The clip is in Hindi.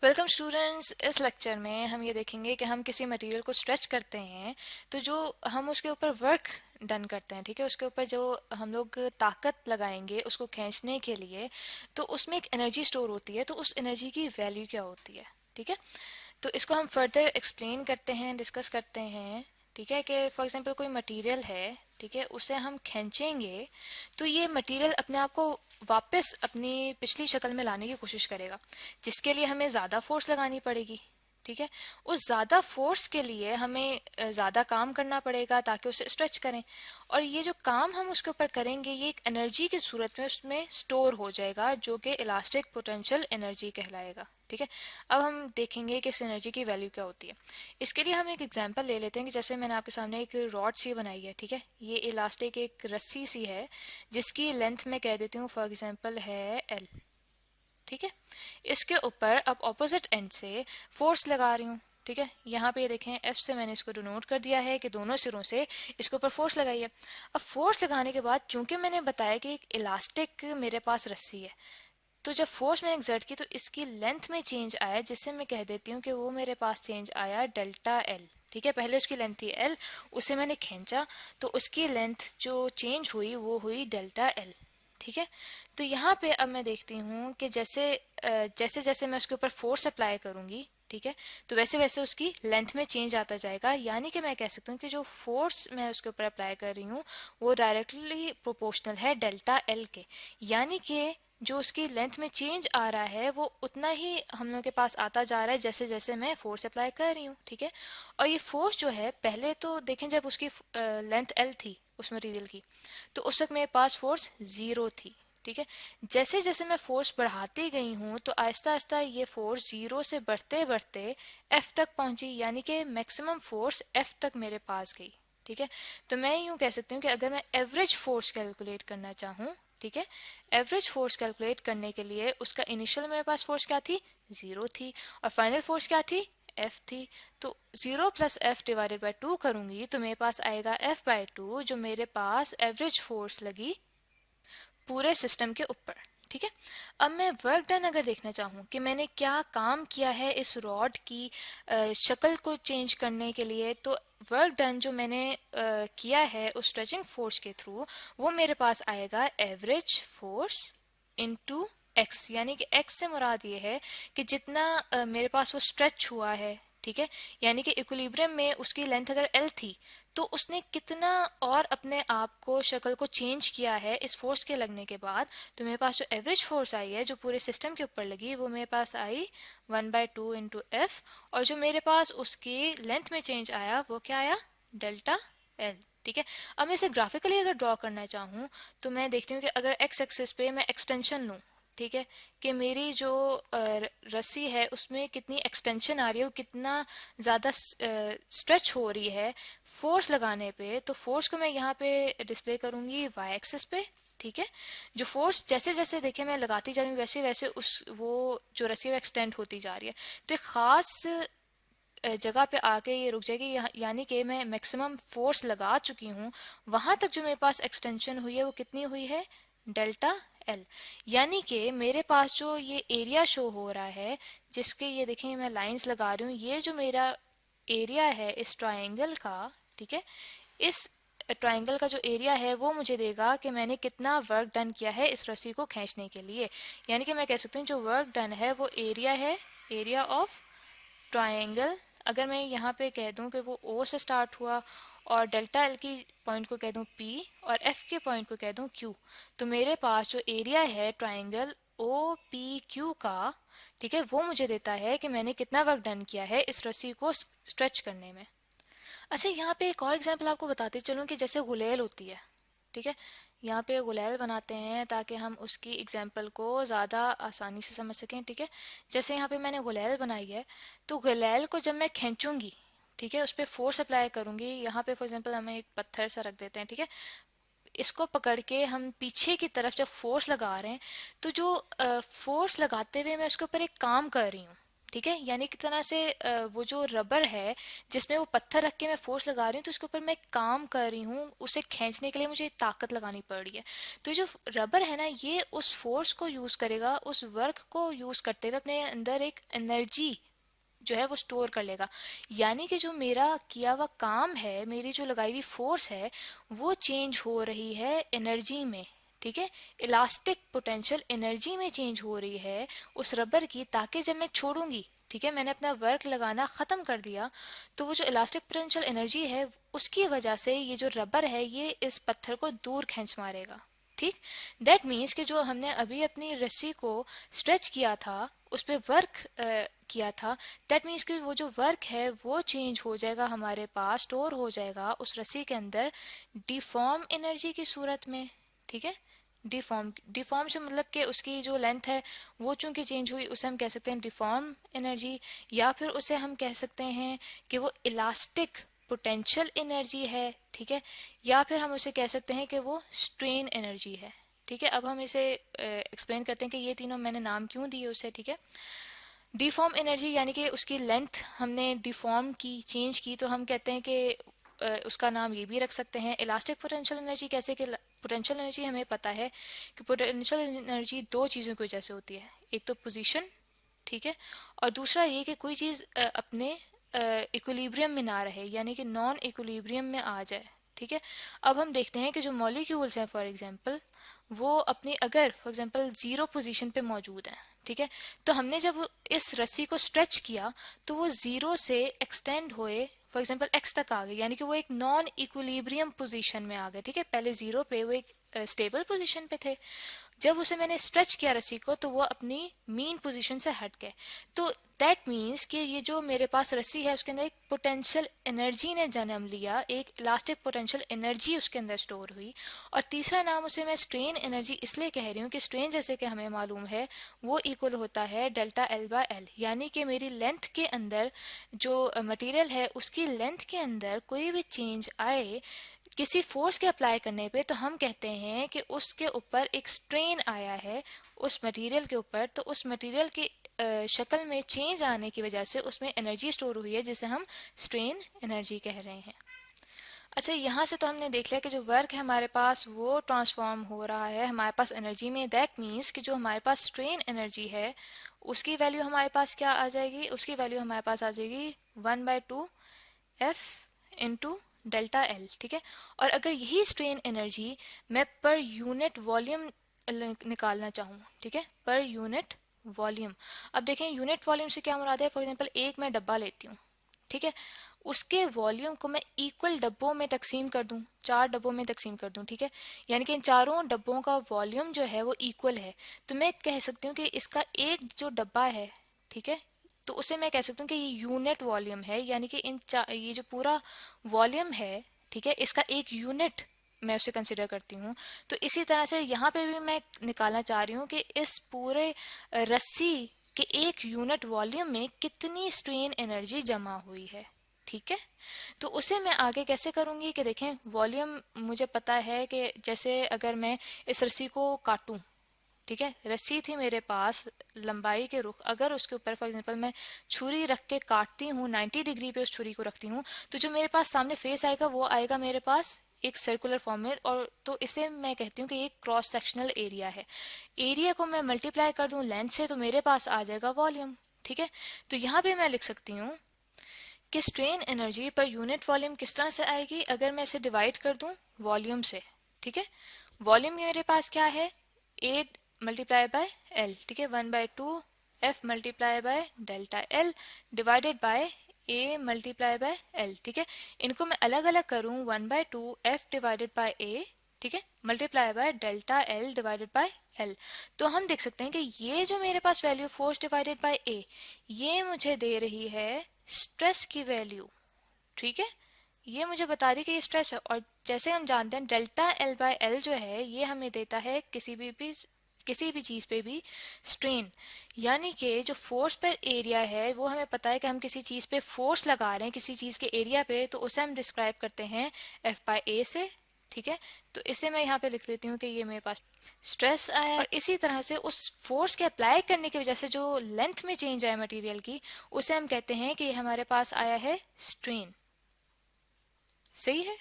Welcome students. इस लेक्चर में हम ये देखेंगे कि हम किसी मटेरियल को स्ट्रेच करते हैं तो जो हम उसके ऊपर वर्क डन करते हैं, ठीक है, उसके ऊपर जो हम लोग ताकत लगाएंगे उसको खींचने के लिए, तो उसमें एक एनर्जी स्टोर होती है। तो उस एनर्जी की वैल्यू क्या होती है, ठीक है। तो इसको हम फर्दर एक्सप्लेन करते हैं, डिस्कस करते हैं, ठीक है। कि फॉर एग्जांपल कोई मटेरियल है, ठीक है, उसे हम खींचेंगे तो ये मटेरियल अपने आप को वापस अपनी पिछली शक्ल में लाने की कोशिश करेगा, जिसके लिए हमें ज़्यादा फोर्स लगानी पड़ेगी, ठीक है। उस ज़्यादा फोर्स के लिए हमें ज़्यादा काम करना पड़ेगा ताकि उसे स्ट्रेच करें, और ये जो काम हम उसके ऊपर करेंगे ये एक एनर्जी की सूरत में उसमें स्टोर हो जाएगा, जो कि इलास्टिक पोटेंशियल एनर्जी कहलाएगा, ठीक है। अब हम देखेंगे कि इस एनर्जी की वैल्यू क्या होती है। इसके लिए हम एक एग्जांपल ले लेते हैं कि जैसे मैंने आपके सामने एक रॉड सी बनाई है, ठीक है। ये इलास्टिक एक रस्सी सी है जिसकी लेंथ मैं कह देती हूँ फॉर एग्जांपल है एल, ठीक है। इसके ऊपर अब ऑपोजिट एंड से फोर्स लगा रही हूँ, ठीक है। यहाँ पे ये देखें एफ से मैंने इसको डिनोट कर दिया है कि दोनों सिरों से इसके ऊपर फोर्स लगाई है। अब फोर्स लगाने के बाद चूंकि मैंने बताया कि एक इलास्टिक मेरे पास रस्सी है, तो जब फोर्स मैंने एक्सर्ट की तो इसकी लेंथ में चेंज आया, जिससे मैं कह देती हूँ कि वो मेरे पास चेंज आया डेल्टा एल, ठीक है। पहले उसकी लेंथ थी एल, उसे मैंने खींचा तो उसकी लेंथ जो चेंज हुई वो हुई डेल्टा एल, ठीक है। तो यहाँ पे अब मैं देखती हूँ कि जैसे जैसे मैं उसके ऊपर फोर्स अप्लाई करूंगी, ठीक है, तो वैसे वैसे उसकी लेंथ में चेंज आता जाएगा। यानी कि मैं कह सकती हूँ कि जो फोर्स मैं उसके ऊपर अप्लाई कर रही हूँ वो डायरेक्टली प्रोपोर्शनल है डेल्टा एल के। यानी कि जो उसकी लेंथ में चेंज आ रहा है वो उतना ही हम लोग के पास आता जा रहा है जैसे जैसे मैं फोर्स अप्लाई कर रही हूँ, ठीक है। और ये फोर्स जो है, पहले तो देखें जब उसकी लेंथ एल थी उस मटेरियल की, तो उस वक्त मेरे पास फोर्स जीरो थी, ठीक है। जैसे जैसे मैं फोर्स बढ़ाती गई हूँ तो आहिस्ता आहिस्ता ये फोर्स जीरो से बढ़ते बढ़ते एफ तक पहुंची, यानी कि मैक्सिमम फोर्स एफ तक मेरे पास गई, ठीक है। तो मैं यूं कह सकती हूँ कि अगर मैं एवरेज फोर्स कैलकुलेट करना चाहूँ, ठीक है, एवरेज फोर्स कैलकुलेट करने के लिए उसका इनिशियल मेरे पास फोर्स क्या थी, जीरो थी, और फाइनल फोर्स क्या थी, एफ थी। तो zero plus F divided by two करूंगी तो मेरे पास आएगा एफ बाय टू, जो मेरे पास एवरेज फोर्स लगी पूरे सिस्टम के ऊपर, ठीक है। अब मैं वर्क डन अगर देखना चाहूँ कि मैंने क्या काम किया है इस रॉड की शक्ल को चेंज करने के लिए, तो वर्क डन जो मैंने किया है उस स्ट्रेचिंग फोर्स के थ्रू, वो मेरे पास आएगा एवरेज फोर्स इनटू एक्स। यानी कि एक्स से मुराद ये है कि जितना मेरे पास वो स्ट्रेच हुआ है, ठीक है, यानी कि इक्विलिब्रियम में उसकी लेंथ अगर एल थी तो उसने कितना और अपने आप को शक्ल को चेंज किया है इस फोर्स के लगने के बाद। तो मेरे पास जो एवरेज फोर्स आई है जो पूरे सिस्टम के ऊपर लगी वो मेरे पास आई 1/2 इंटू एफ, और जो मेरे पास उसकी लेंथ में चेंज आया वो क्या आया, डेल्टा एल, ठीक है। अब मैं इसे ग्राफिकली अगर ड्रॉ करना चाहूँ तो मैं देखती हूँ कि अगर एक्स एक्सिस पे मैं एक्सटेंशन लूँ, ठीक है, कि मेरी जो रस्सी है उसमें कितनी एक्सटेंशन आ रही है, वो कितना ज़्यादा स्ट्रेच हो रही है फोर्स लगाने पे, तो फोर्स को मैं यहाँ पे डिस्प्ले करूँगी वाई एक्सिस पे, ठीक है। जो फोर्स जैसे जैसे देखे मैं लगाती जा रही हूँ वैसे वैसे उस वो जो रस्सी वो एक्सटेंड होती जा रही है। तो एक ख़ास जगह पे आके ये रुक जाएगी, यानी कि मैं मैक्सिमम फोर्स लगा चुकी हूँ। वहां तक जो मेरे पास एक्सटेंशन हुई है वो कितनी हुई है, डेल्टा एल। यानी कि मेरे पास जो ये एरिया शो हो रहा है, जिसके ये देखें मैं लाइंस लगा रही हूँ, ये जो मेरा एरिया है इस ट्राइंगल का, ठीक है, इस ट्राइंगल का जो एरिया है वो मुझे देगा कि मैंने कितना वर्क डन किया है इस रस्सी को खींचने के लिए। यानी कि मैं कह सकती हूँ जो वर्क डन है वो एरिया है, एरिया ऑफ ट्रायंगल। अगर मैं यहाँ पे कह दूँ कि वो ओ से स्टार्ट हुआ और डेल्टा एल की पॉइंट को कह दूँ पी और एफ के पॉइंट को कह दूँ क्यू, तो मेरे पास जो एरिया है ट्रायंगल ओ पी क्यू का, ठीक है, वो मुझे देता है कि मैंने कितना वर्क डन किया है इस रस्सी को स्ट्रेच करने में। अच्छा, यहाँ पे एक और एग्जांपल आपको बताते चलूँ कि जैसे गुलेल होती है, ठीक है। यहाँ पे गुलेल बनाते हैं ताकि हम उसकी एग्जांपल को ज़्यादा आसानी से समझ सकें, ठीक है। जैसे यहाँ पे मैंने गुलेल बनाई है, तो गुलेल को जब मैं खींचूंगी, ठीक है, उस पर फोर्स अप्लाई करूंगी। यहाँ पे फॉर एग्जांपल हमें एक पत्थर सा रख देते हैं, ठीक है। इसको पकड़ के हम पीछे की तरफ जब फोर्स लगा रहे हैं, तो जो फोर्स लगाते हुए मैं उसके ऊपर एक काम कर रही हूँ, ठीक है, यानी कि तरह से वो जो रबर है जिसमें वो पत्थर रख के मैं फोर्स लगा रही हूँ, तो उसके ऊपर मैं काम कर रही हूँ, उसे खींचने के लिए मुझे ताकत लगानी पड़ रही है। तो ये जो रबर है ना, ये उस फोर्स को यूज करेगा, उस वर्क को यूज करते हुए अपने अंदर एक एनर्जी जो है वो स्टोर कर लेगा। यानी कि जो मेरा किया हुआ काम है, मेरी जो लगाई हुई फोर्स है, वो चेंज हो रही है एनर्जी में। ठीक है, इलास्टिक पोटेंशियल एनर्जी में चेंज हो रही है उस रबर की, ताकि जब मैं छोड़ूंगी, ठीक है, मैंने अपना वर्क लगाना खत्म कर दिया, तो वो जो इलास्टिक पोटेंशियल एनर्जी है उसकी वजह से ये जो रबर है ये इस पत्थर को दूर खींच मारेगा। ठीक, दैट मीन्स कि जो हमने अभी अपनी रस्सी को स्ट्रेच किया था, उस पर वर्क किया था, दैट मीन्स कि वो जो वर्क है वो चेंज हो जाएगा, हमारे पास स्टोर हो जाएगा उस रस्सी के अंदर डिफॉर्म एनर्जी की सूरत में। ठीक है, डिफॉर्म, डिफॉर्म से मतलब कि उसकी जो लेंथ है वो चूंकि चेंज हुई, उसे हम कह सकते हैं डिफॉर्म एनर्जी, या फिर उसे हम कह सकते हैं कि वो इलास्टिक पोटेंशियल एनर्जी है। ठीक है, या फिर हम उसे कह सकते हैं कि वो स्ट्रेन एनर्जी है। ठीक है, अब हम इसे एक्सप्लेन करते हैं कि ये तीनों मैंने नाम क्यों दिए उसे। ठीक है, डिफॉर्म एनर्जी यानी कि उसकी लेंथ हमने डिफॉर्म की, चेंज की, तो हम कहते हैं कि उसका नाम ये भी रख सकते हैं इलास्टिक पोटेंशियल एनर्जी। कैसे कि पोटेंशियल एनर्जी हमें पता है कि पोटेंशियल एनर्जी दो चीज़ों की वजह से होती है, एक तो पोजीशन, ठीक है, और दूसरा ये कि कोई चीज़ अपने इक्विलिब्रियम में ना रहे, यानी कि नॉन इक्विलिब्रियम में आ जाए। ठीक है, अब हम देखते हैं कि जो मॉलिक्यूल्स हैं फॉर एग्जांपल, वो अपनी अगर फॉर एग्जांपल जीरो पोजीशन पे मौजूद हैं, ठीक है, तो हमने जब इस रस्सी को स्ट्रेच किया तो वो जीरो से एक्सटेंड हुए फॉर एग्जांपल एक्स तक आ गए, यानी कि वो एक नॉन इक्विलिब्रियम पोजीशन में आ गए। ठीक है, पहले जीरो पे वो एक स्टेबल पोजीशन पे थे, जब उसे मैंने स्ट्रेच किया रस्सी को तो वो अपनी मीन पोजीशन से हट गए। तो दैट मीन्स कि ये जो मेरे पास रस्सी है उसके अंदर एक पोटेंशियल एनर्जी ने जन्म लिया, एक इलास्टिक पोटेंशियल एनर्जी उसके अंदर स्टोर हुई। और तीसरा नाम उसे मैं स्ट्रेन एनर्जी इसलिए कह रही हूँ कि स्ट्रेन जैसे कि हमें मालूम है वो इक्वल होता है डेल्टा एल बाय एल, यानी कि मेरी लेंथ के अंदर जो मटेरियल है उसकी लेंथ के अंदर कोई भी चेंज आए किसी फोर्स के अप्लाई करने पे, तो हम कहते हैं कि उसके ऊपर एक स्ट्रेन आया है उस मटेरियल के ऊपर, तो उस मटेरियल की शक्ल में चेंज आने की वजह से उसमें एनर्जी स्टोर हुई है जिसे हम स्ट्रेन एनर्जी कह रहे हैं। अच्छा, यहाँ से तो हमने देख लिया कि जो वर्क है हमारे पास वो ट्रांसफॉर्म हो रहा है हमारे पास एनर्जी में। दैट मीन्स कि जो हमारे पास स्ट्रेन एनर्जी है उसकी वैल्यू हमारे पास क्या आ जाएगी, उसकी वैल्यू हमारे पास आ जाएगी 1/2 F इंटू डेल्टा एल। ठीक है, और अगर यही स्ट्रेन एनर्जी मैं पर यूनिट वॉल्यूम निकालना चाहूँ, ठीक है, पर यूनिट वॉल्यूम, अब देखें यूनिट वॉल्यूम से क्या मुराद है। फॉर एग्जांपल एक मैं डब्बा लेती हूँ, ठीक है, उसके वॉल्यूम को मैं इक्वल डब्बों में तकसीम कर दूं, 4 डब्बों में तकसीम कर दूं, ठीक है, यानी कि इन चारों डब्बों का वॉल्यूम जो है वो इक्वल है, तो मैं कह सकती हूँ कि इसका एक जो डब्बा है, ठीक है, तो उसे मैं कह सकती हूँ कि ये यूनिट वॉल्यूम है, यानी कि ये जो पूरा वॉल्यूम है, ठीक है, इसका एक यूनिट मैं उसे कंसिडर करती हूँ। तो इसी तरह से यहाँ पे भी मैं निकालना चाह रही हूँ कि इस पूरे रस्सी के एक यूनिट वॉल्यूम में कितनी स्ट्रेन एनर्जी जमा हुई है। ठीक है, तो उसे मैं आगे कैसे करूँगी कि देखें वॉल्यूम मुझे पता है कि जैसे अगर मैं इस रस्सी को काटूं, ठीक है, रस्सी थी मेरे पास लंबाई के रुख, अगर उसके ऊपर फॉर एग्जांपल मैं छुरी रख के काटती हूँ, 90 डिग्री पे उस छुरी को रखती हूँ, तो जो मेरे पास सामने फेस आएगा वो आएगा मेरे पास एक सर्कुलर फॉर्म में, और तो इसे मैं कहती हूँ कि एक क्रॉस सेक्शनल एरिया है। एरिया को मैं मल्टीप्लाई कर दूं लेंथ से तो मेरे पास आ जाएगा वॉल्यूम। ठीक है, तो यहाँ पे मैं लिख सकती हूँ कि strain energy per unit volume किस तरह से आएगी अगर मैं इसे डिवाइड कर दूं वॉल्यूम से। ठीक है, वॉल्यूम मेरे पास क्या है, ए मल्टीप्लाई बाय एल, ठीक है, 1/2 F multiply by delta L divided by A multiply by L. ठीक है, इनको मैं अलग अलग करूं 1/2 F डिवाइडेड बाय ए, ठीक है, multiply by delta L divided by L. तो हम देख सकते हैं कि ये जो मेरे पास वैल्यू फोर्स डिवाइडेड बाय ए, ये मुझे दे रही है स्ट्रेस की वैल्यू। ठीक है, ये मुझे बता रही है कि ये स्ट्रेस है, और जैसे हम जानते हैं डेल्टा एल बाय एल जो है ये हमें देता है किसी भी चीज पे भी स्ट्रेन, यानी कि जो फोर्स पर एरिया है वो हमें पता है कि हम किसी चीज पे फोर्स लगा रहे हैं किसी चीज के एरिया पे, तो उसे हम डिस्क्राइब करते हैं F बाय ए से। ठीक है, तो इसे मैं यहाँ पे लिख लेती हूँ कि ये मेरे पास स्ट्रेस आया, और इसी तरह से उस फोर्स के अप्लाई करने की वजह से जो लेंथ में चेंज आया मटेरियल की, उसे हम कहते हैं कि हमारे पास आया है स्ट्रेन। सही है।